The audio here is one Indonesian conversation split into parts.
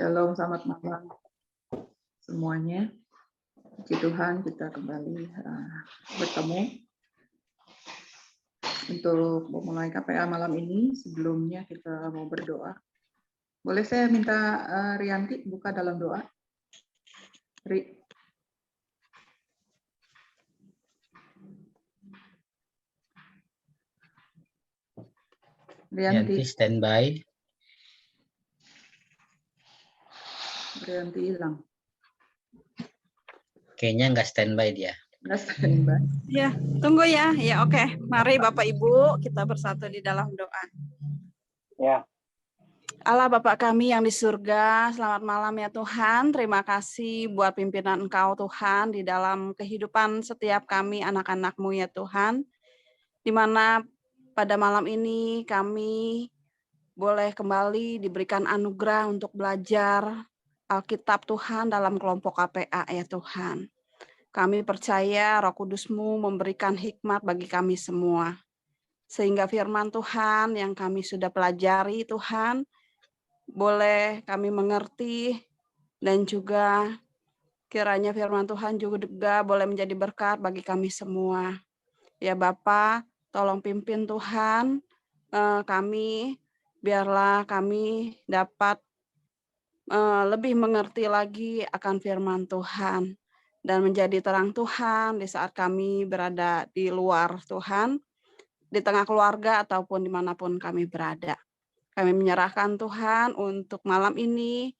Shalom, selamat malam semuanya. Puji Tuhan, kita kembali bertemu untuk memulai KPA malam ini. Sebelumnya kita mau berdoa. Boleh saya minta Rianti buka dalam doa? Rianti standby. Rianti hilang. Kayaknya nggak standby dia. Nggak standby. Ya, tunggu ya. Ya, oke. Mari Bapak Ibu kita bersatu di dalam doa. Ya. Allah Bapa kami yang di surga, selamat malam ya Tuhan. Terima kasih buat pimpinan Engkau Tuhan di dalam kehidupan setiap kami anak-anak-Mu ya Tuhan. Di mana pada malam ini kami boleh kembali diberikan anugerah untuk belajar Alkitab Tuhan dalam kelompok KPA ya Tuhan. Kami percaya Roh Kudus-Mu memberikan hikmat bagi kami semua. Sehingga firman Tuhan yang kami sudah pelajari Tuhan, boleh kami mengerti dan juga kiranya firman Tuhan juga boleh menjadi berkat bagi kami semua. Ya Bapa, tolong pimpin Tuhan kami, biarlah kami dapat lebih mengerti lagi akan firman Tuhan dan menjadi terang Tuhan di saat kami berada di luar Tuhan, di tengah keluarga ataupun dimanapun kami berada. Kami menyerahkan Tuhan untuk malam ini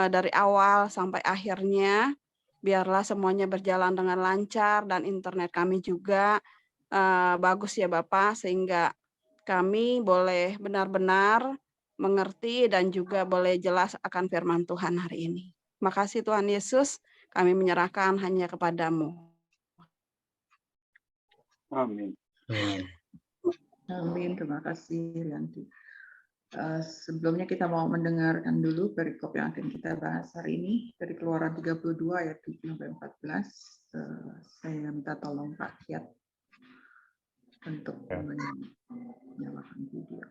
dari awal sampai akhirnya, biarlah semuanya berjalan dengan lancar dan internet kami juga bagus ya Bapak, sehingga kami boleh benar-benar mengerti dan juga boleh jelas akan firman Tuhan hari ini. Makasih Tuhan Yesus, kami menyerahkan hanya kepadamu. Amin. Amin, terima kasih Rianti. Sebelumnya kita mau mendengarkan dulu perikop yang akan kita bahas hari ini dari Keluaran 32 ayat 7-14. Saya minta tolong Pak Kiat untuk menyalakan video.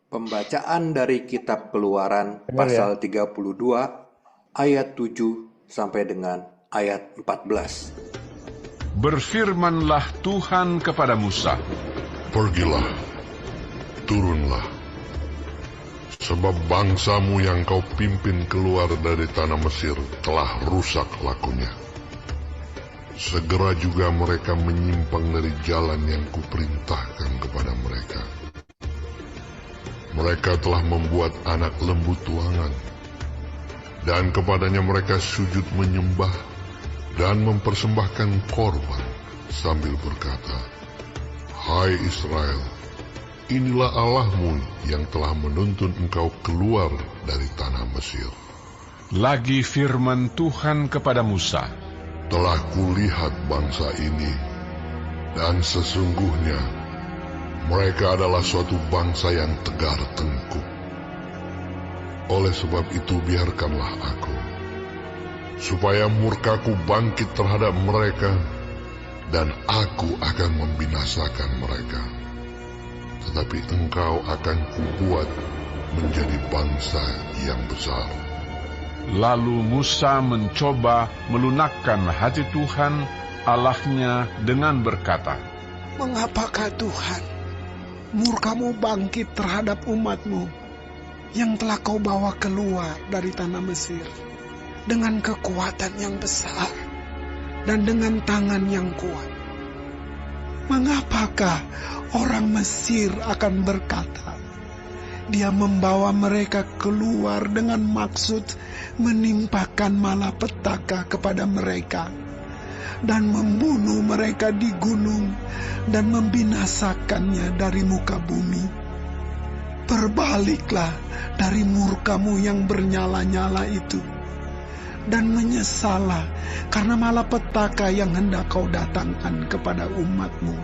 Pembacaan dari Kitab Keluaran pasal 32 ayat 7 sampai dengan ayat 14. Berfirmanlah Tuhan kepada Musa, "Pergilah, turunlah, sebab bangsamu yang kau pimpin keluar dari tanah Mesir telah rusak lakunya. Segera juga mereka menyimpang dari jalan yang kuperintahkan kepada mereka. Mereka telah membuat anak lembu tuangan, dan kepadanya mereka sujud menyembah dan mempersembahkan korban sambil berkata, 'Hai Israel, inilah Allahmu yang telah menuntun engkau keluar dari tanah Mesir.' lagi firman Tuhan kepada Musa, Telah kulihat bangsa ini, dan sesungguhnya mereka adalah suatu bangsa yang tegar tengkuk. Oleh sebab itu biarkanlah aku, supaya murkaku bangkit terhadap mereka, dan aku akan membinasakan mereka. Tetapi engkau akan kubuat menjadi bangsa yang besar." Lalu Musa mencoba melunakkan hati Tuhan Allahnya dengan berkata, "Mengapakah Tuhan murkamu bangkit terhadap umatmu yang telah kau bawa keluar dari tanah Mesir dengan kekuatan yang besar dan dengan tangan yang kuat? Mengapakah orang Mesir akan berkata, dia membawa mereka keluar dengan maksud menimpakan malapetaka kepada mereka dan membunuh mereka di gunung dan membinasakannya dari muka bumi? Berbaliklah dari murkamu yang bernyala-nyala itu dan menyesallah karena malapetaka yang hendak kau datangkan kepada umat-Mu.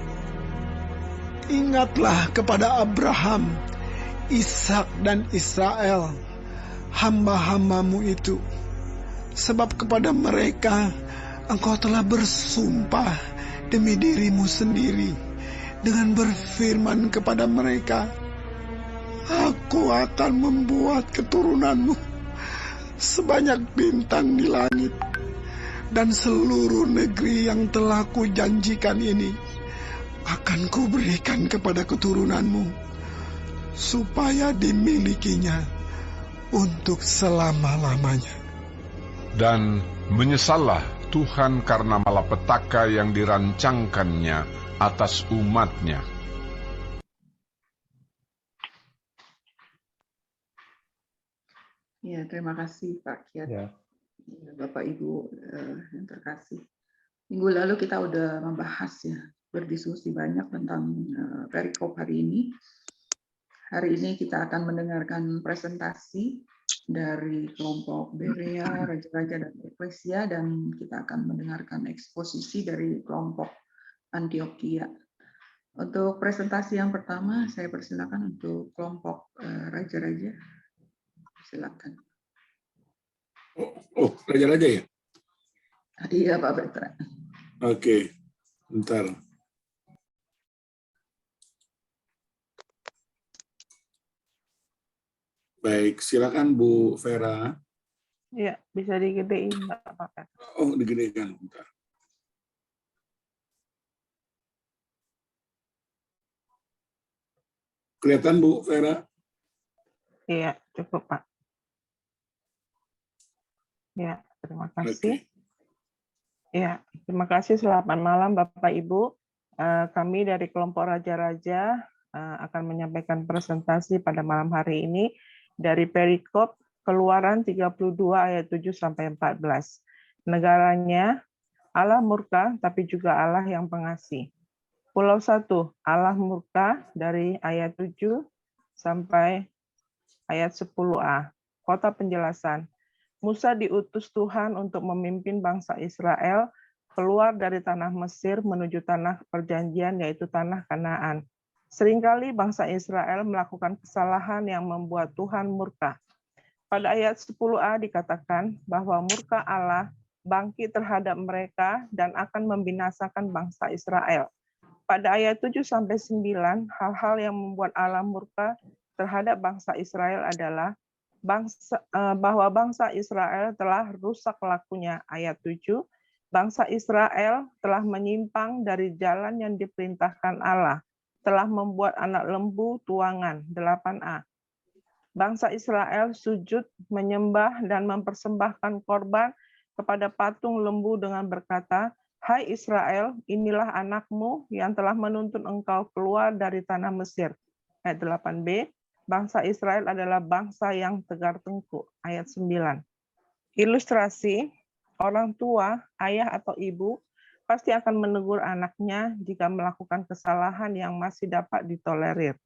Ingatlah kepada Abraham, Ishak dan Israel, hamba-hamba-Mu itu, sebab kepada mereka Engkau telah bersumpah demi diri-Mu sendiri dengan berfirman kepada mereka, Aku akan membuat keturunan-Mu sebanyak bintang di langit, dan seluruh negeri yang telah Kujanjikan ini akan Kuberikan kepada keturunan-Mu, supaya dimilikinya untuk selama-lamanya. Dan menyesallah Tuhan karena malapetaka yang dirancangkannya atas umat-Nya. Ya, terima kasih Pak Kiat. Ya. Bapak Ibu yang terkasih. Minggu lalu kita udah membahas ya, berdiskusi banyak tentang perikop hari ini. Hari ini kita akan mendengarkan presentasi dari kelompok Berea, Raja-Raja dan Eklesia, dan kita akan mendengarkan eksposisi dari kelompok Antioquia. Untuk presentasi yang pertama, saya persilakan untuk kelompok Raja-Raja. Silakan. Oh, Raja-Raja ya? Iya, Pak Petra. Oke, bentar. Baik, silakan Bu Vera. Ya, bisa digedein, Pak Petra. Oh, digedekan, bentar. Kelihatan Bu Vera? Iya, cukup Pak. Ya, terima kasih. Ya, terima kasih. Selamat malam Bapak Ibu. Kami dari kelompok Raja-Raja akan menyampaikan presentasi pada malam hari ini dari perikop Keluaran 32 ayat 7 sampai 14. Negaranya Allah murka tapi juga Allah yang pengasih. Pulau 1, Allah murka dari ayat 7 sampai ayat 10a. Kota penjelasan. Musa diutus Tuhan untuk memimpin bangsa Israel keluar dari tanah Mesir menuju tanah perjanjian, yaitu tanah Kanaan. Seringkali bangsa Israel melakukan kesalahan yang membuat Tuhan murka. Pada ayat 10a dikatakan bahwa murka Allah bangkit terhadap mereka dan akan membinasakan bangsa Israel. Pada ayat 7-9, hal-hal yang membuat Allah murka terhadap bangsa Israel adalah bahwa bangsa Israel telah rusak lakunya. Ayat 7, bangsa Israel telah menyimpang dari jalan yang diperintahkan Allah, telah membuat anak lembu tuangan. 8a, bangsa Israel sujud, menyembah, dan mempersembahkan korban kepada patung lembu dengan berkata, Hai Israel, inilah anakmu yang telah menuntun engkau keluar dari tanah Mesir. Ayat 8b, bangsa Israel adalah bangsa yang tegar tengkuk. Ayat 9. Ilustrasi, orang tua, ayah atau ibu, pasti akan menegur anaknya jika melakukan kesalahan yang masih dapat ditolerir.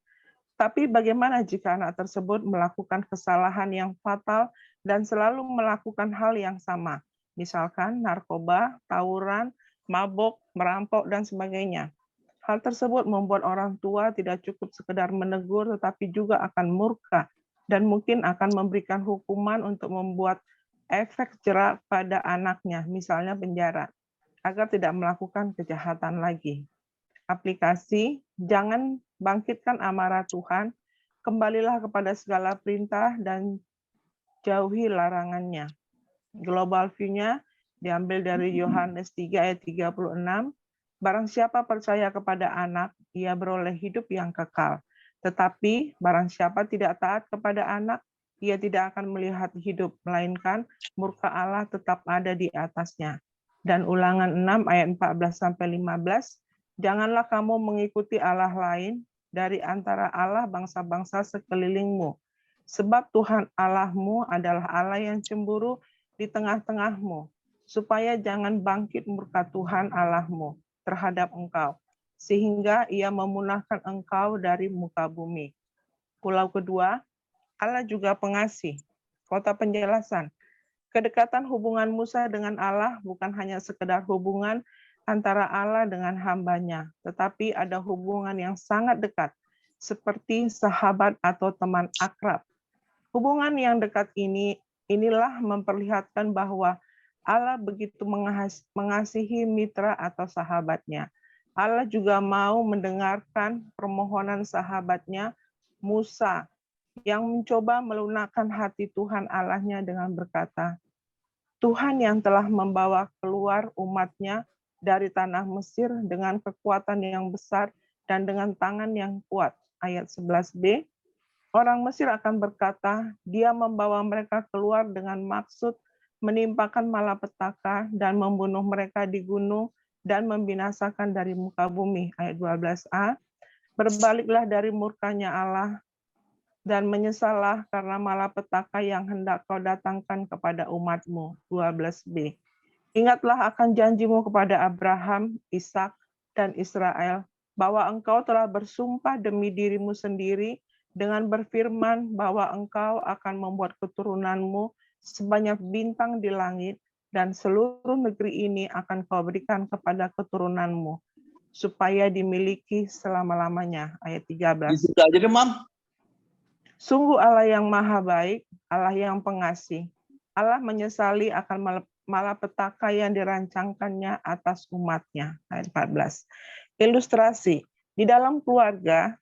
Tapi bagaimana jika anak tersebut melakukan kesalahan yang fatal dan selalu melakukan hal yang sama? Misalkan narkoba, tawuran, mabok, merampok, dan sebagainya. Hal tersebut membuat orang tua tidak cukup sekedar menegur, tetapi juga akan murka dan mungkin akan memberikan hukuman untuk membuat efek jerak pada anaknya, misalnya penjara, agar tidak melakukan kejahatan lagi. Aplikasi, jangan bangkitkan amarah Tuhan, kembalilah kepada segala perintah dan jauhi larangannya. Global view-nya diambil dari Yohanes 3 ayat 36, barang siapa percaya kepada anak, ia beroleh hidup yang kekal. Tetapi barang siapa tidak taat kepada anak, ia tidak akan melihat hidup, melainkan murka Allah tetap ada di atasnya. Dan Ulangan 6 ayat 14-15, janganlah kamu mengikuti Allah lain dari antara Allah bangsa-bangsa sekelilingmu. Sebab Tuhan Allahmu adalah Allah yang cemburu di tengah-tengahmu, supaya jangan bangkit murka Tuhan Allahmu terhadap engkau, sehingga ia memunahkan engkau dari muka bumi. Pulau kedua, Allah juga pengasih. Kota penjelasan. Kedekatan hubungan Musa dengan Allah bukan hanya sekedar hubungan antara Allah dengan hambanya, tetapi ada hubungan yang sangat dekat, seperti sahabat atau teman akrab. Hubungan yang dekat inilah memperlihatkan bahwa Allah begitu mengasihi mitra atau sahabatnya. Allah juga mau mendengarkan permohonan sahabatnya Musa yang mencoba melunakkan hati Tuhan Allahnya dengan berkata, Tuhan yang telah membawa keluar umatnya dari tanah Mesir dengan kekuatan yang besar dan dengan tangan yang kuat. Ayat 11b, orang Mesir akan berkata, dia membawa mereka keluar dengan maksud menimpakan malapetaka dan membunuh mereka di gunung dan membinasakan dari muka bumi. Ayat 12a, berbaliklah dari murkanya Allah dan menyesallah karena malapetaka yang hendak kau datangkan kepada umatmu. 12b. Ingatlah akan janjimu kepada Abraham, Ishak, dan Israel, bahwa engkau telah bersumpah demi dirimu sendiri dengan berfirman bahwa engkau akan membuat keturunanmu sebanyak bintang di langit, dan seluruh negeri ini akan kau berikan kepada keturunanmu, supaya dimiliki selama-lamanya. Ayat 13. Itu aja deh, Mam. Sungguh Allah yang maha baik, Allah yang pengasih. Allah menyesali akan malapetaka yang dirancangkannya atas umatnya. Ayat 14. Ilustrasi. Di dalam keluarga,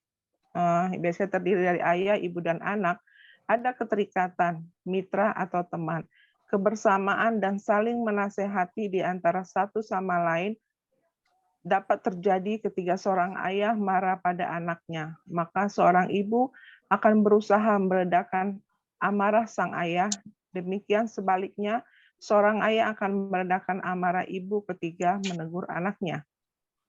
biasanya terdiri dari ayah, ibu, dan anak, ada keterikatan, mitra atau teman, kebersamaan dan saling menasehati di antara satu sama lain dapat terjadi ketika seorang ayah marah pada anaknya. Maka seorang ibu akan berusaha meredakan amarah sang ayah. Demikian sebaliknya, seorang ayah akan meredakan amarah ibu ketika menegur anaknya.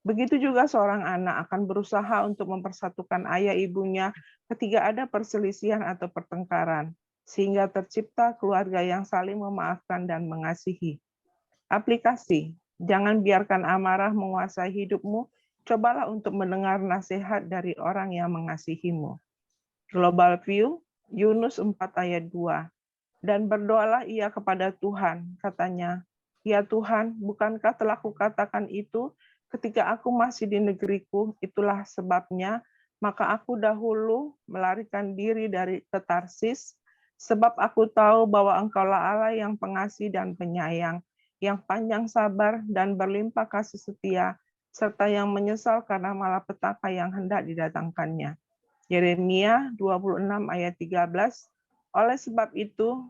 Begitu juga seorang anak akan berusaha untuk mempersatukan ayah ibunya ketika ada perselisihan atau pertengkaran, sehingga tercipta keluarga yang saling memaafkan dan mengasihi. Aplikasi, jangan biarkan amarah menguasai hidupmu, cobalah untuk mendengar nasihat dari orang yang mengasihimu. Global View, Yunus 4 ayat 2. Dan berdoalah ia kepada Tuhan, katanya, ya Tuhan, bukankah telah kukatakan itu ketika aku masih di negeriku, itulah sebabnya, maka aku dahulu melarikan diri dari Tarsis, sebab aku tahu bahwa engkaulah Allah yang pengasih dan penyayang, yang panjang sabar dan berlimpah kasih setia, serta yang menyesal karena malapetaka yang hendak didatangkannya. Yeremia 26 ayat 13, oleh sebab itu,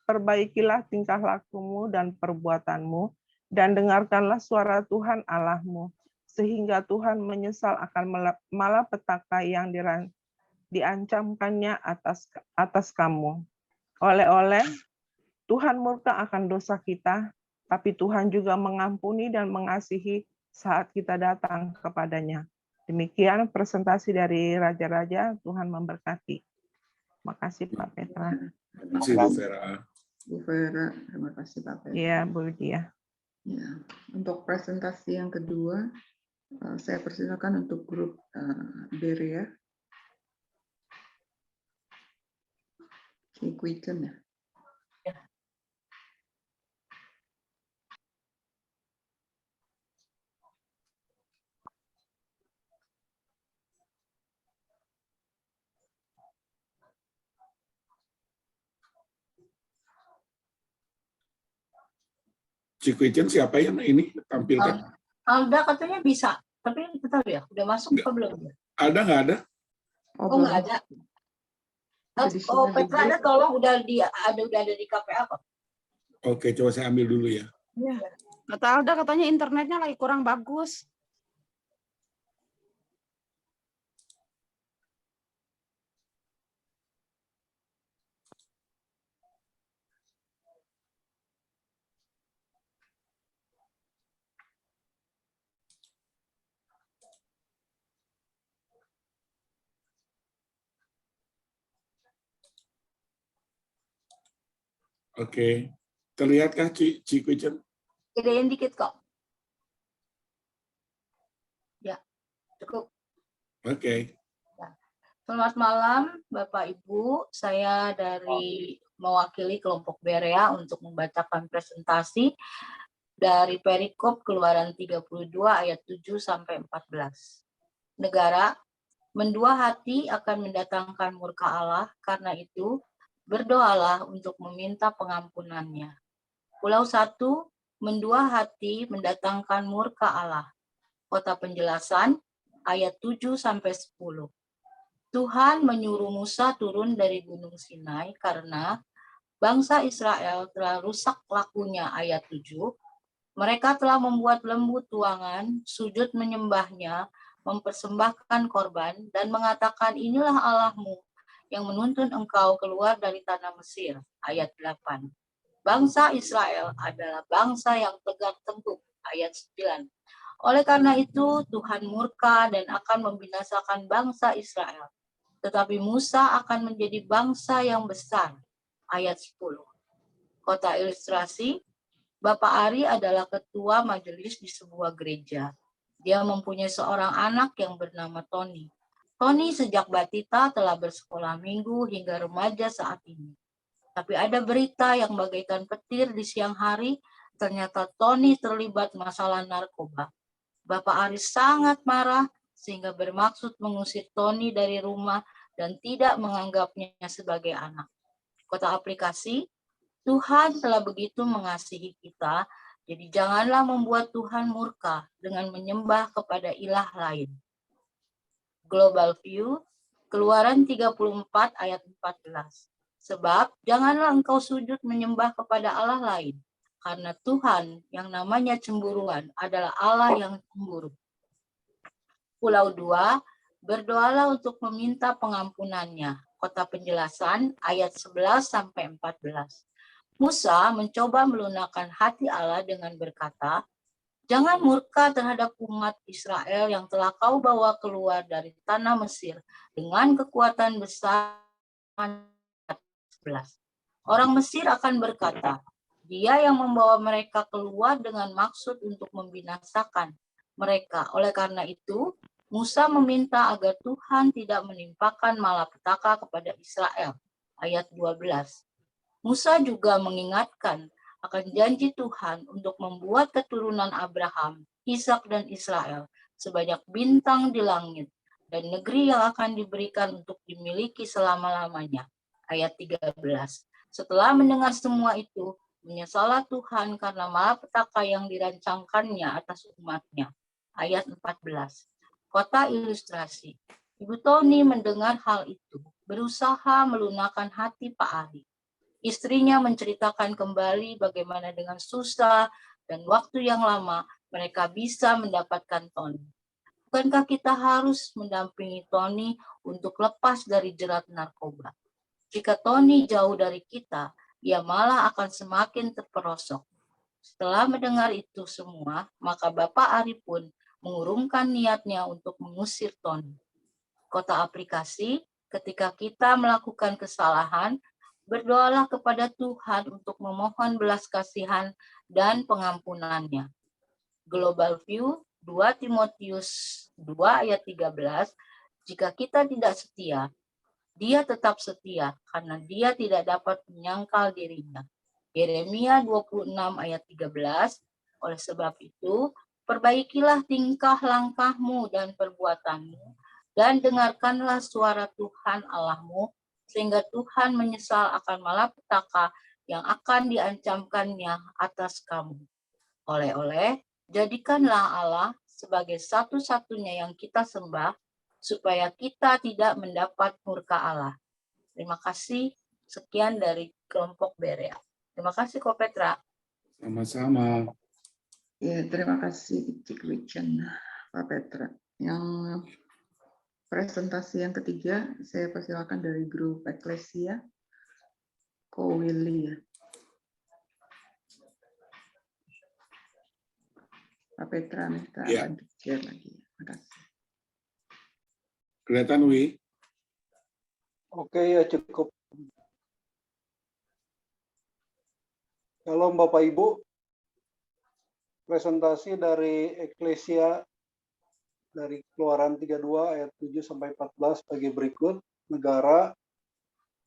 perbaikilah tingkah lakumu dan perbuatanmu, dan dengarkanlah suara Tuhan Allahmu, sehingga Tuhan menyesal akan malapetaka yang diancamkannya atas kamu. Oleh-oleh, Tuhan murka akan dosa kita, tapi Tuhan juga mengampuni dan mengasihi saat kita datang kepadanya. Demikian presentasi dari Raja-Raja. Tuhan memberkati. Makasih Pak Petra. Terima kasih Bu Vera. Bu Vera, terima kasih Pak Petra. Iya, Bu Lydia. Ya, untuk presentasi yang kedua, saya persilakan untuk grup Berea. Quicken ya. Cikwichen siapa yang ini tampilkan? Alda katanya bisa, tapi kita tahu ya, udah masuk atau belum? Alda nggak ada? Oh nggak ada. Oh Petra ada, tolong udah ada di KPA kok. Oke, coba saya ambil dulu ya. Ya. Kata Alda katanya internetnya lagi kurang bagus. Oke, terlihatkah Cikwichen? Gedein dikit kok. Ya, cukup. Oke. Selamat malam Bapak Ibu, saya dari mewakili kelompok Berea untuk membacakan presentasi dari perikop Keluaran 32 ayat 7 sampai 14. Negara, mendua hati akan mendatangkan murka Allah, karena itu berdoalah untuk meminta pengampunannya. Pulau 1, mendua hati mendatangkan murka Allah. Kota Penjelasan ayat 7 sampai 10. Tuhan menyuruh Musa turun dari Gunung Sinai karena bangsa Israel telah rusak lakunya, ayat 7. Mereka telah membuat lembu tuangan, sujud menyembahnya, mempersembahkan korban, dan mengatakan, inilah Allahmu yang menuntun engkau keluar dari tanah Mesir, ayat 8. Bangsa Israel adalah bangsa yang tegak tengkuk, ayat 9. Oleh karena itu, Tuhan murka dan akan membinasakan bangsa Israel. Tetapi Musa akan menjadi bangsa yang besar, ayat 10. Kota ilustrasi, Bapak Ari adalah ketua majelis di sebuah gereja. Dia mempunyai seorang anak yang bernama Tony. Tony sejak batita telah bersekolah minggu hingga remaja saat ini. Tapi ada berita yang bagaikan petir di siang hari, ternyata Tony terlibat masalah narkoba. Bapak Aris sangat marah sehingga bermaksud mengusir Tony dari rumah dan tidak menganggapnya sebagai anak. Kota aplikasi, Tuhan telah begitu mengasihi kita, jadi janganlah membuat Tuhan murka dengan menyembah kepada ilah lain. Global View, Keluaran 34 ayat 14. Sebab janganlah engkau sujud menyembah kepada Allah lain, karena Tuhan yang namanya cemburuan adalah Allah yang cemburu. Pulau 2, berdoalah untuk meminta pengampunannya. Kota Penjelasan ayat 11 sampai 14. Musa mencoba melunakkan hati Allah dengan berkata, jangan murka terhadap umat Israel yang telah kau bawa keluar dari tanah Mesir dengan kekuatan besar. 11. Orang Mesir akan berkata, dia yang membawa mereka keluar dengan maksud untuk membinasakan mereka. Oleh karena itu, Musa meminta agar Tuhan tidak menimpakan malapetaka kepada Israel. Ayat 12. Musa juga mengingatkan akan janji Tuhan untuk membuat keturunan Abraham, Ishak dan Israel sebanyak bintang di langit dan negeri yang akan diberikan untuk dimiliki selama-lamanya. Ayat 13. Setelah mendengar semua itu, menyesallah Tuhan karena malapetaka yang dirancangkannya atas umatnya. Ayat 14. Kota ilustrasi. Ibu Tony mendengar hal itu, berusaha melunakkan hati Pak Ari. Istrinya menceritakan kembali bagaimana dengan susah dan waktu yang lama mereka bisa mendapatkan Tony. Bukankah kita harus mendampingi Tony untuk lepas dari jerat narkoba? Jika Tony jauh dari kita, ia malah akan semakin terperosok. Setelah mendengar itu semua, maka Bapak Ari pun mengurungkan niatnya untuk mengusir Tony. Kota aplikasi, ketika kita melakukan kesalahan, berdoalah kepada Tuhan untuk memohon belas kasihan dan pengampunannya. Global View 2 Timotius 2 ayat 13, jika kita tidak setia, dia tetap setia karena dia tidak dapat menyangkal dirinya. Yeremia 26 ayat 13, oleh sebab itu, perbaikilah tingkah langkahmu dan perbuatanmu, dan dengarkanlah suara Tuhan Allahmu, sehingga Tuhan menyesal akan malapetaka yang akan diancamkannya atas kamu. Oleh-oleh, jadikanlah Allah sebagai satu-satunya yang kita sembah, supaya kita tidak mendapat murka Allah. Terima kasih. Sekian dari kelompok Berea. Terima kasih, Ko Petra. Sama-sama. Ya, terima kasih Cik Wichen, Pak Petra. Yang presentasi yang ketiga, saya persilakan dari grup Eklesia, Ko Willy. Pak Petra minta lanjut share lagi. Terima kasih. Kelihatan, Wi? Oke, ya cukup. Shalom Bapak Ibu. Presentasi dari Eklesia dari Keluaran 32 ayat 7 sampai 14 bagi berikut. Negara,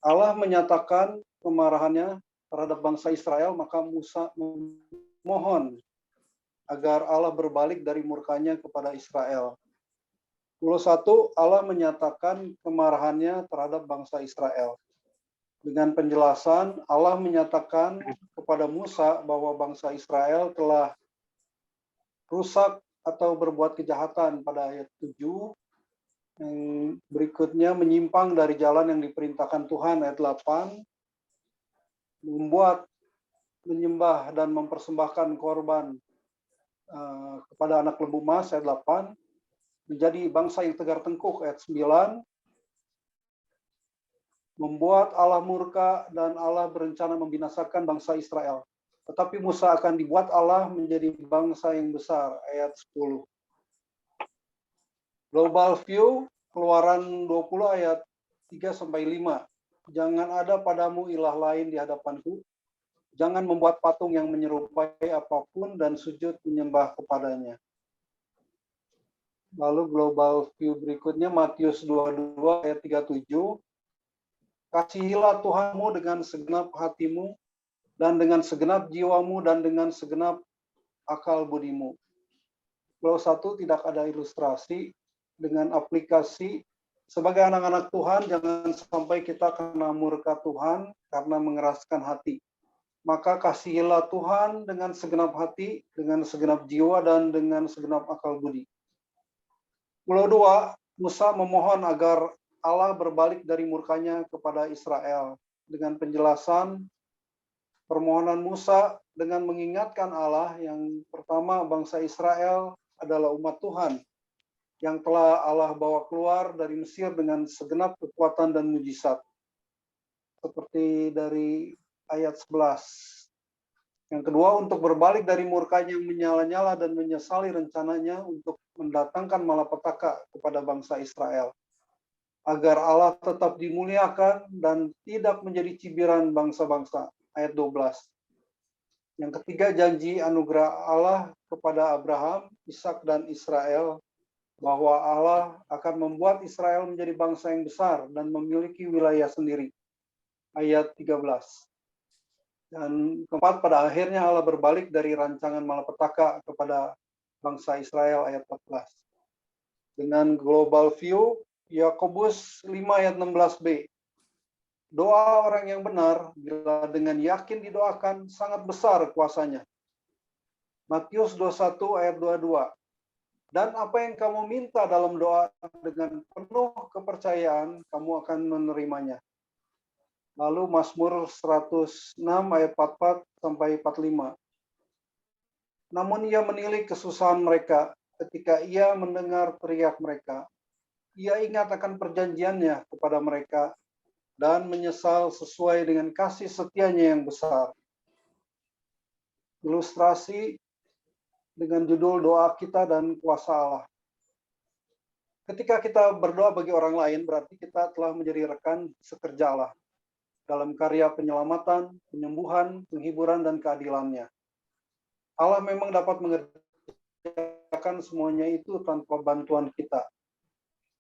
Allah menyatakan kemarahannya terhadap bangsa Israel, maka Musa memohon agar Allah berbalik dari murkanya kepada Israel. 21, Allah menyatakan kemarahannya terhadap bangsa Israel. Dengan penjelasan, Allah menyatakan kepada Musa bahwa bangsa Israel telah rusak atau berbuat kejahatan pada ayat 7. Yang berikutnya menyimpang dari jalan yang diperintahkan Tuhan, ayat 8. Membuat, menyembah dan mempersembahkan korban kepada anak lembu emas, ayat 8. Menjadi bangsa yang tegar tengkuk, ayat 9. Membuat Allah murka dan Allah berencana membinasakan bangsa Israel. Tetapi Musa akan dibuat Allah menjadi bangsa yang besar, ayat 10. Global view, Keluaran 20 ayat 3-5. Jangan ada padamu ilah lain di hadapanku. Jangan membuat patung yang menyerupai apapun dan sujud menyembah kepadanya. Lalu global view berikutnya Matius 22 ayat 37. Kasihilah Tuhanmu dengan segenap hatimu dan dengan segenap jiwamu dan dengan segenap akal budimu. Kalau 1 tidak ada ilustrasi dengan aplikasi sebagai anak-anak Tuhan, jangan sampai kita kena murka Tuhan karena mengeraskan hati. Maka kasihilah Tuhan dengan segenap hati, dengan segenap jiwa dan dengan segenap akal budi. Pulau 2, Musa memohon agar Allah berbalik dari murkanya kepada Israel. Dengan penjelasan permohonan Musa dengan mengingatkan Allah yang pertama bangsa Israel adalah umat Tuhan yang telah Allah bawa keluar dari Mesir dengan segenap kekuatan dan mujizat. Seperti dari ayat 11. Yang kedua, untuk berbalik dari murkanya yang menyala-nyala dan menyesali rencananya untuk mendatangkan malapetaka kepada bangsa Israel. Agar Allah tetap dimuliakan dan tidak menjadi cibiran bangsa-bangsa. Ayat 12. Yang ketiga, janji anugerah Allah kepada Abraham, Ishak dan Israel, bahwa Allah akan membuat Israel menjadi bangsa yang besar dan memiliki wilayah sendiri. Ayat 13. Dan keempat, pada akhirnya Allah berbalik dari rancangan malapetaka kepada bangsa Israel, ayat 14. Dengan global view, Yakobus 5 ayat 16b. Doa orang yang benar, bila dengan yakin didoakan, sangat besar kuasanya. Matius 21 ayat 22. Dan apa yang kamu minta dalam doa dengan penuh kepercayaan, kamu akan menerimanya. Lalu Mazmur 106 ayat 44-45. Namun ia menilik kesusahan mereka ketika ia mendengar teriak mereka. Ia ingat akan perjanjiannya kepada mereka dan menyesal sesuai dengan kasih setianya yang besar. Ilustrasi dengan judul doa kita dan kuasa Allah. Ketika kita berdoa bagi orang lain, berarti kita telah menjadi rekan sekerja Allah dalam karya penyelamatan, penyembuhan, penghiburan, dan keadilannya. Allah memang dapat mengerjakan semuanya itu tanpa bantuan kita.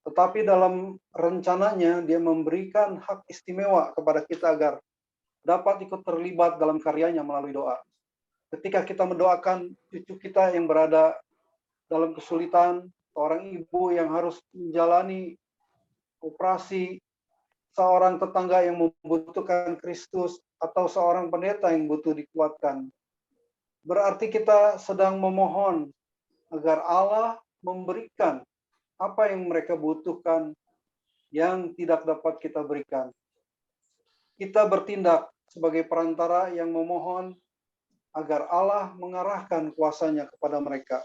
Tetapi dalam rencananya, dia memberikan hak istimewa kepada kita agar dapat ikut terlibat dalam karyanya melalui doa. Ketika kita mendoakan cucu kita yang berada dalam kesulitan, seorang ibu yang harus menjalani operasi, seorang tetangga yang membutuhkan Kristus, atau seorang pendeta yang butuh dikuatkan. Berarti kita sedang memohon agar Allah memberikan apa yang mereka butuhkan yang tidak dapat kita berikan. Kita bertindak sebagai perantara yang memohon agar Allah mengarahkan kuasanya kepada mereka.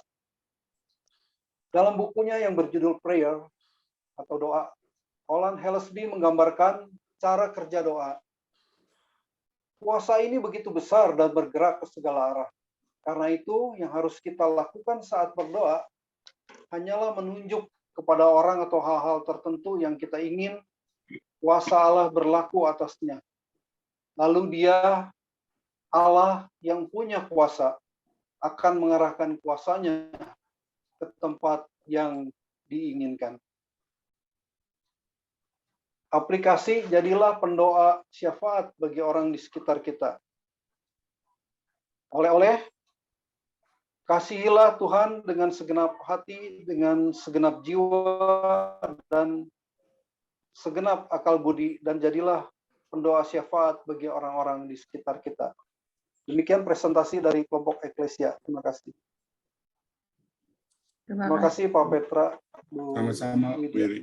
Dalam bukunya yang berjudul Prayer atau Doa, Holland Hellesby menggambarkan cara kerja doa. Kuasa ini begitu besar dan bergerak ke segala arah. Karena itu, yang harus kita lakukan saat berdoa hanyalah menunjuk kepada orang atau hal-hal tertentu yang kita ingin kuasa Allah berlaku atasnya. Lalu dia, Allah yang punya kuasa, akan mengarahkan kuasanya ke tempat yang diinginkan. Aplikasi jadilah pendoa syafaat bagi orang di sekitar kita. Oleh-oleh, kasihilah Tuhan dengan segenap hati, dengan segenap jiwa, dan segenap akal budi, dan jadilah pendoa syafaat bagi orang-orang di sekitar kita. Demikian presentasi dari kelompok Eklesia. Terima kasih. Terima kasih Pak Petra, Bu Sama-sama, Widya. Wiri.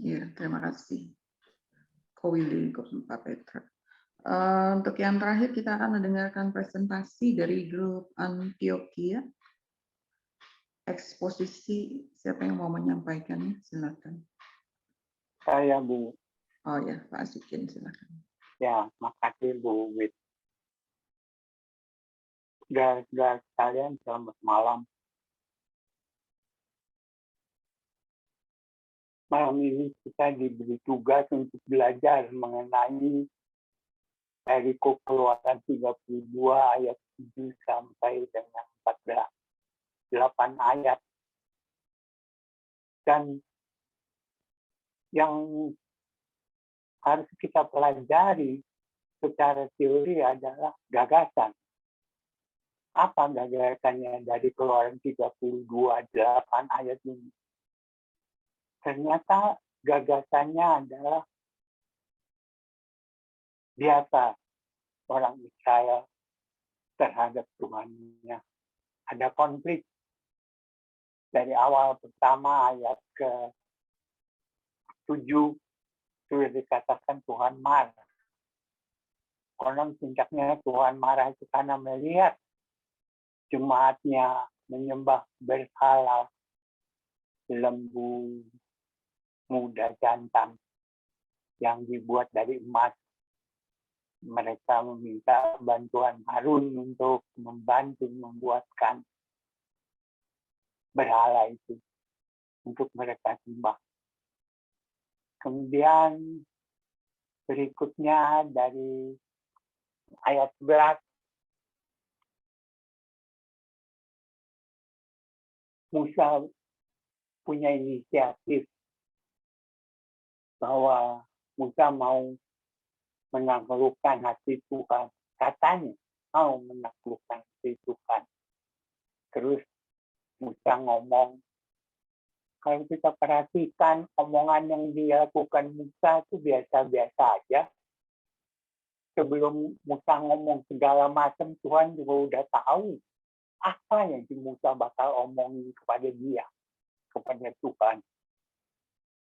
Ya, terima kasih. Ko Willy, Pak Petra. Untuk yang terakhir kita akan mendengarkan presentasi dari grup Antioquia. Eksposisi, siapa yang mau menyampaikannya? Silakan. Saya, Bu. Oh ya, Pak Asikin, silakan. Ya, makasih Bu Wid. Saudara-saudara sekalian, selamat malam. Malam ini kita diberi tugas untuk belajar mengenai perikop Keluaran 32 ayat 7 sampai dengan 14. 8 ayat. Dan yang harus kita pelajari secara teori adalah gagasan. Apa gagasannya dari Keluaran 32 8 ayat ini? Ternyata gagasannya adalah biasa orang Israel terhadap Tuhannya. Ada konflik. Dari awal pertama ayat ke-7 sudah dikatakan Tuhan marah. Konon puncaknya Tuhan marah itu karena melihat jemaatnya menyembah berhala lembu muda jantan yang dibuat dari emas. Mereka meminta bantuan Harun untuk membantu membuatkan berhala itu untuk mereka sembah. Kemudian berikutnya dari ayat 11, Musa punya inisiatif bahwa Musa mau menaklukkan hati Tuhan. Katanya mau menaklukkan hati Tuhan. Terus Musa ngomong, kalau kita perhatikan omongan yang dilakukan Musa itu biasa-biasa aja. Sebelum Musa ngomong segala macam, Tuhan juga udah tahu apa yang Musa bakal omongin kepada dia, kepada Tuhan.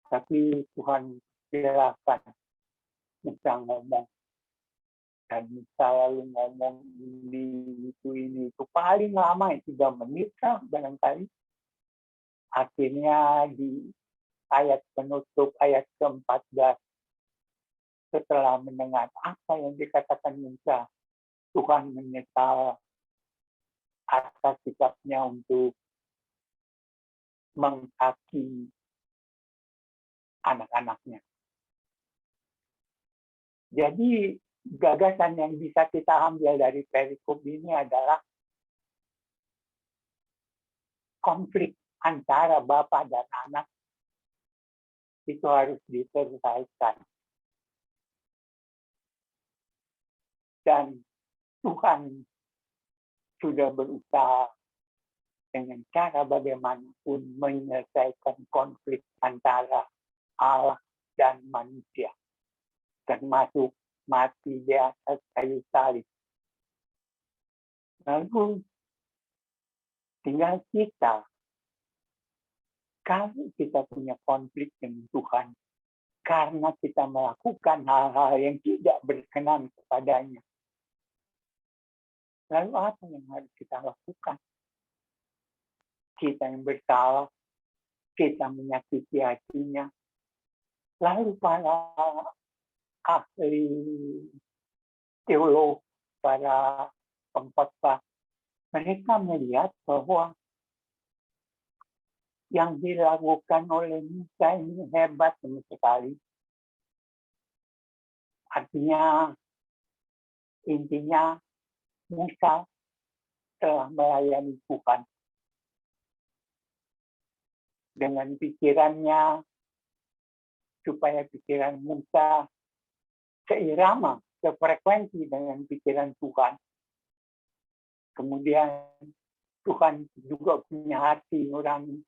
Tapi Tuhan silakan Musa ngomong. Dan Musa lalu ngomong ini, itu. Paling lama 3 menit lah barangkali. Akhirnya di ayat penutup, ayat ke-14, setelah mendengar apa yang dikatakan Musa, Tuhan menyesal atas sikapnya untuk menghakimi anak-anaknya. Jadi gagasan yang bisa kita ambil dari perikop ini adalah konflik antara bapak dan anak itu harus diselesaikan. Dan Tuhan sudah berusaha dengan cara bagaimanapun menyelesaikan konflik antara Allah dan manusia, termasuk mati di atas kayu salib. Lalu tinggal kita, kalau kita punya konflik dengan Tuhan, karena kita melakukan hal-hal yang tidak berkenan kepadanya, lalu apa yang harus kita lakukan? Kita yang bersalah, kita menyakiti hatinya. Lalu para ahli teolog, para pengkhotbah, mereka melihat bahwa yang dilakukan oleh Musa ini hebat sekali. Artinya, intinya Musa telah melayani Tuhan. Dengan pikirannya, supaya pikiran Musa seirama, sefrekuensi dengan pikiran Tuhan. Kemudian Tuhan juga punya hati nurani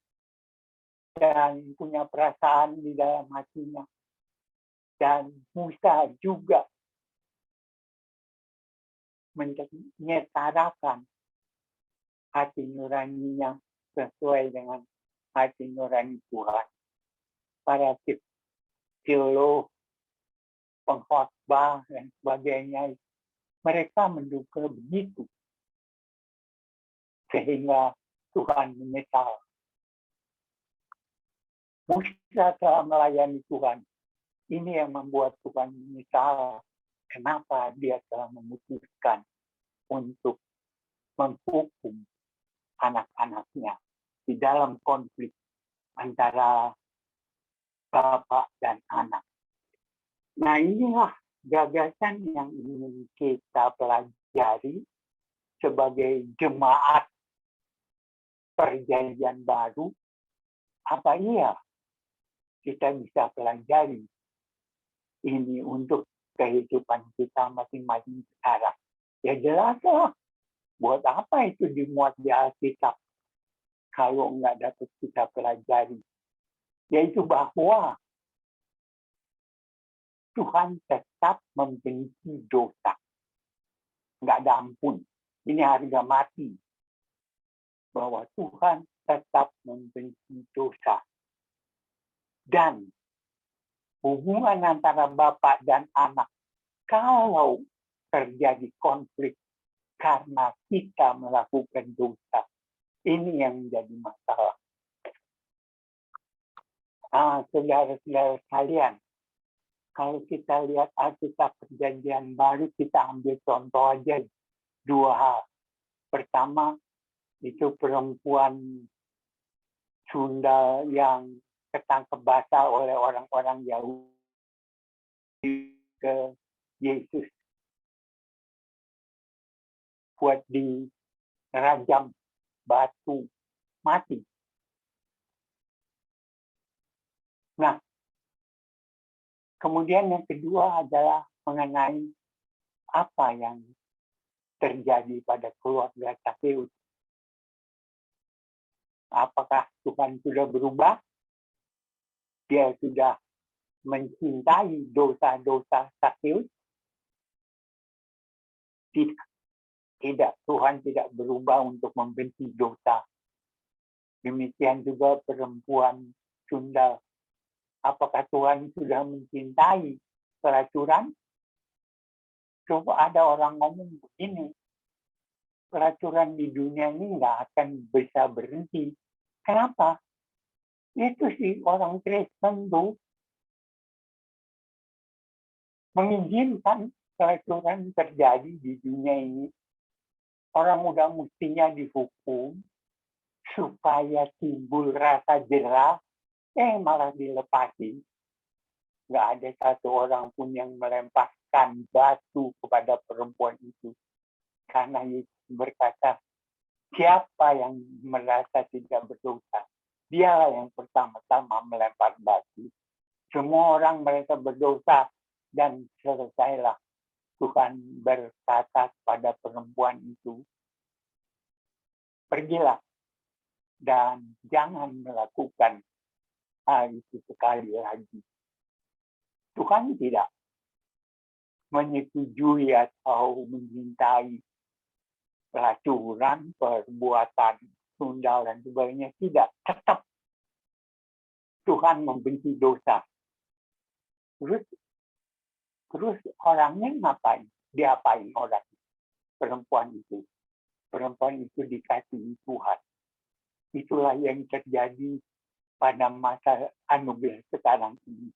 dan punya perasaan di dalam hatinya. Dan Musa juga menyetarakan hati nuraninya sesuai dengan hati nurani Tuhan. Para teolog, pengkhotbah, dan sebagainya, mereka menduga begitu. Sehingga Tuhan menyesal. Musa telah melayani Tuhan. Ini yang membuat Tuhan menyesal. Kenapa dia telah memutuskan untuk menghukum anak-anaknya di dalam konflik antara bapak dan anak. Nah, inilah gagasan yang ingin kita pelajari sebagai jemaat perjanjian baru. Apa iya kita bisa pelajari ini untuk kehidupan kita masing-masing sekarang? Ya jelaslah, buat apa itu dimuat di Alkitab kalau nggak dapat kita pelajari? Yaitu bahwa Tuhan tetap membenci dosa. Nggak ada ampun. Ini harga mati. Bahwa Tuhan tetap membenci dosa. Dan hubungan antara bapak dan anak, kalau terjadi konflik karena kita melakukan dosa, ini yang menjadi masalah. Saudara-saudara sekalian, kalau kita lihat Alkitab Perjanjian Baru, kita ambil contoh aja 2 hal. Pertama, itu perempuan Sunda yang ketangkep basah oleh orang-orang Yahudi ke Yesus. Buat dirajam batu mati. Nah, kemudian yang kedua adalah mengenai apa yang terjadi pada keluarga Sakeus. Apakah Tuhan sudah berubah? Dia sudah mencintai dosa-dosa Sakeus? Tidak, Tuhan tidak berubah untuk membenci dosa. Demikian juga perempuan Sunda. Apakah Tuhan sudah mencintai pelacuran? Coba ada orang ngomong begini, pelacuran di dunia ini nggak akan bisa berhenti. Kenapa? Itu sih orang Kristen tuh mengizinkan pelacuran terjadi di dunia ini. Orang udah mestinya dihukum supaya timbul rasa jerah, malah dilepasin. Nggak ada satu orang pun yang melemparkan batu kepada perempuan itu. Karena Yesus berkata, siapa yang merasa tidak berdosa, dialah yang pertama-tama melempar batu. Semua orang merasa berdosa dan selesailah. Tuhan berkata kepada perempuan itu, pergilah dan jangan melakukan hal itu sekali lagi. Tuhan tidak menyetujui atau mencintai pelacuran, perbuatan sundal dan sebagainya. Tidak, tetap Tuhan membenci dosa. Terus orangnya ngapain? Diapain orang? Perempuan itu. Perempuan itu dikasihi Tuhan. Itulah yang terjadi pada masa anugerah sekarang ini.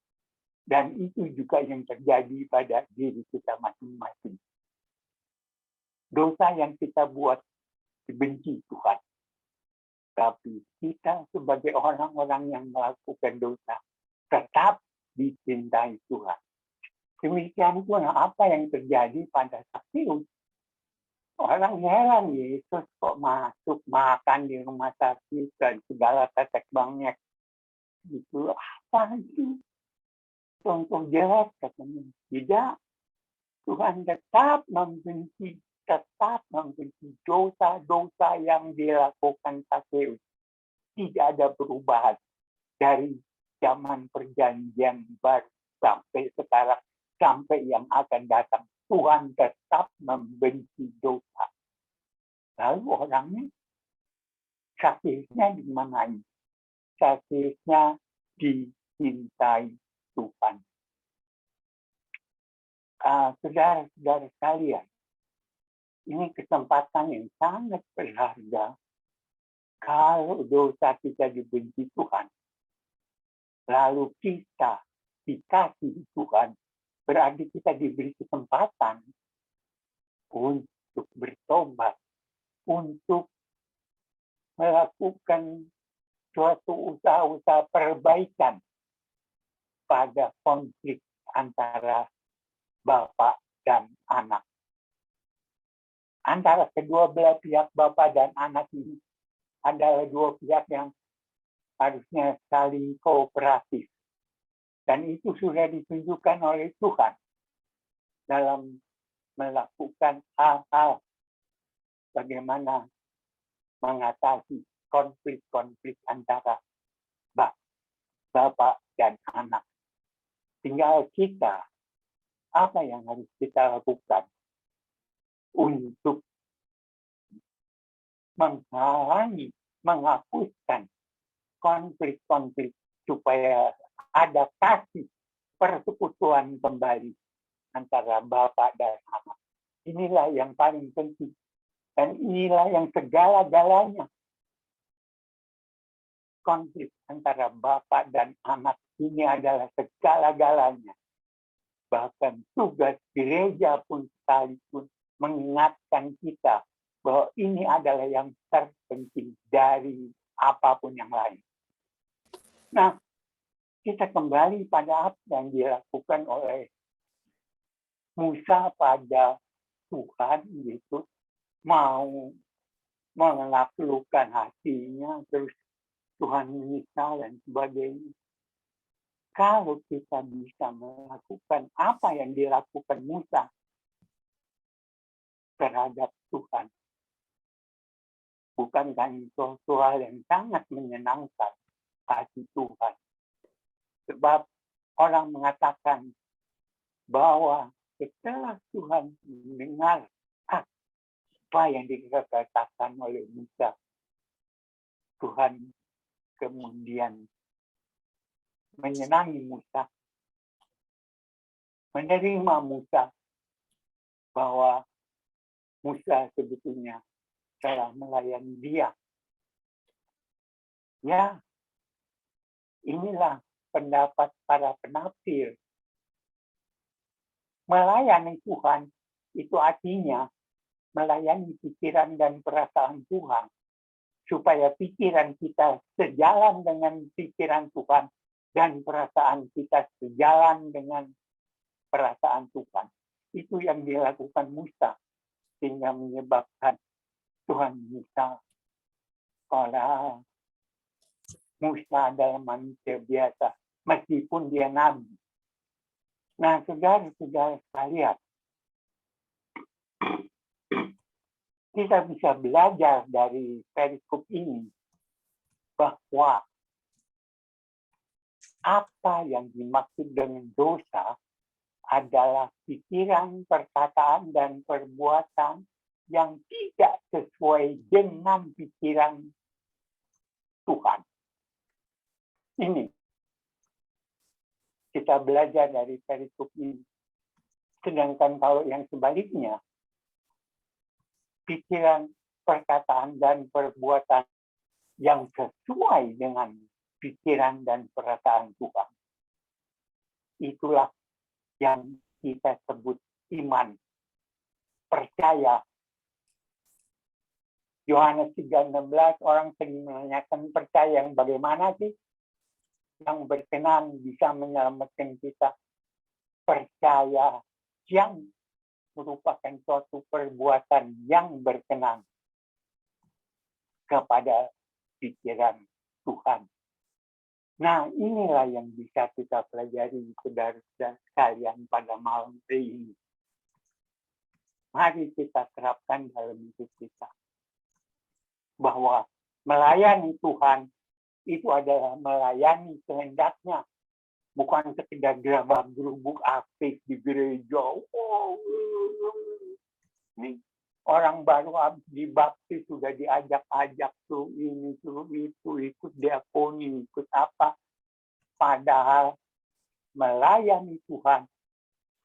Dan itu juga yang terjadi pada diri kita masing-masing. Dosa yang kita buat dibenci Tuhan. Tapi kita sebagai orang-orang yang melakukan dosa tetap dicintai Tuhan. Demikian pula apa yang terjadi pada Sakeus. Orang heran, Yesus kok masuk makan di rumah sakit dan segala tetek bangnya. Itu apa itu? contoh jelas katanya. Tidak, Tuhan tetap membenci dosa-dosa yang dilakukan Sakeus. Tidak ada perubahan dari zaman perjanjian baru sampai sekarang, sampai yang akan datang. Tuhan tetap membenci dosa. Lalu orangnya, Sakeusnya dimanai? Sakeusnya dicintai Tuhan. Saudara-saudara sekalian, ini kesempatan yang sangat berharga. Kalau dosa kita dibenci Tuhan, lalu kita dikasih Tuhan, berarti kita diberi kesempatan untuk bertobat, untuk melakukan suatu usaha-usaha perbaikan pada konflik antara bapak dan anak. Antara kedua belah pihak bapak dan anak ini adalah dua pihak yang harusnya saling kooperatif. Dan itu sudah ditunjukkan oleh Tuhan dalam melakukan hal-hal bagaimana mengatasi konflik-konflik antara bapak dan anak. Tinggal kita, apa yang harus kita lakukan untuk menghalangi, menghapuskan konflik-konflik supaya ada kasih persekutuan kembali antara bapak dan anak. Inilah yang paling penting. Dan inilah yang segala-galanya. Konflik antara bapak dan anak ini adalah segala-galanya. Bahkan tugas gereja pun sekalipun mengingatkan kita bahwa ini adalah yang terpenting dari apapun yang lain. Nah, kita kembali pada apa yang dilakukan oleh Musa pada Tuhan, gitu, mau menaklukkan hatinya, terus Tuhan menyiksa dan sebagainya. Kalau kita bisa melakukan apa yang dilakukan Musa terhadap Tuhan, bukankah itu hal yang sangat menyenangkan hati Tuhan? Sebab orang mengatakan bahwa setelah Tuhan mendengar apa yang dikatakan oleh Musa, Tuhan kemudian menyenangi Musa, menerima Musa, bahwa Musa sebetulnya telah melayani dia. Ya, inilah pendapat para penafsir. Melayani Tuhan itu artinya melayani pikiran dan perasaan Tuhan, supaya pikiran kita sejalan dengan pikiran Tuhan dan perasaan kita sejalan dengan perasaan Tuhan. Itu yang dilakukan Musa, sehingga menyebabkan Tuhan Musa, kalau Musa adalah manusia biasa, meskipun dia nabi. Nah, saudara-saudara sekalian, kita bisa belajar dari perikop ini bahwa apa yang dimaksud dengan dosa adalah pikiran, perkataan, dan perbuatan yang tidak sesuai dengan pikiran Tuhan. Ini kita belajar dari perikop ini. Sedangkan kalau yang sebaliknya, pikiran, perkataan, dan perbuatan yang sesuai dengan pikiran dan perasaan Tuhan, itulah yang kita sebut iman, percaya. Yohanes 3:16, orang sering menanyakan percaya yang bagaimana sih? Yang berkenan bisa menyelamatkan kita. Percaya yang merupakan suatu perbuatan yang berkenan kepada pikiran Tuhan. Nah, inilah yang bisa kita pelajari, saudara-saudara sekalian, pada malam hari ini. Mari kita terapkan dalam hidup kita. Bahwa melayani Tuhan itu adalah melayani kehendaknya. Bukan sekedar gerabak-gerubuk aktif di gereja. Nih, orang baru habis dibaptis sudah diajak-ajak tuh ini tuh itu, ikut diakoni, ikut apa. Padahal melayani Tuhan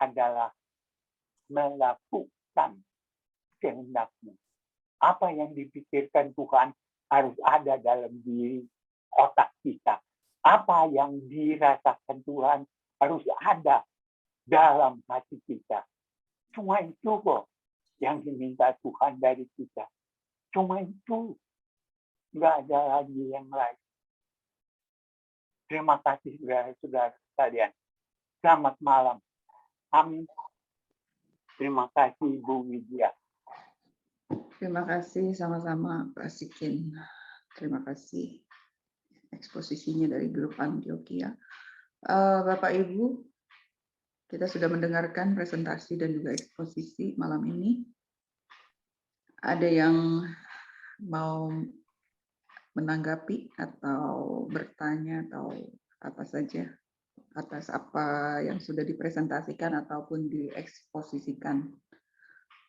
adalah melakukan kehendaknya. Apa yang dipikirkan Tuhan harus ada dalam diri otak kita. Apa yang dirasakan Tuhan harus ada dalam hati kita. Cuma itu kok yang diminta Tuhan dari kita. Cuma itu. Nggak ada lagi yang lain. Terima kasih saudara-saudara sekalian. Selamat malam. Amin. Terima kasih Ibu Widya. Terima kasih sama-sama Pak Sikin. Terima kasih eksposisinya dari grup Antioquia. Bapak Ibu, kita sudah mendengarkan presentasi dan juga eksposisi malam ini. Ada yang mau menanggapi atau bertanya atau apa saja atas apa yang sudah dipresentasikan ataupun dieksposisikan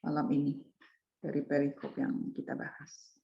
malam ini dari perikop yang kita bahas.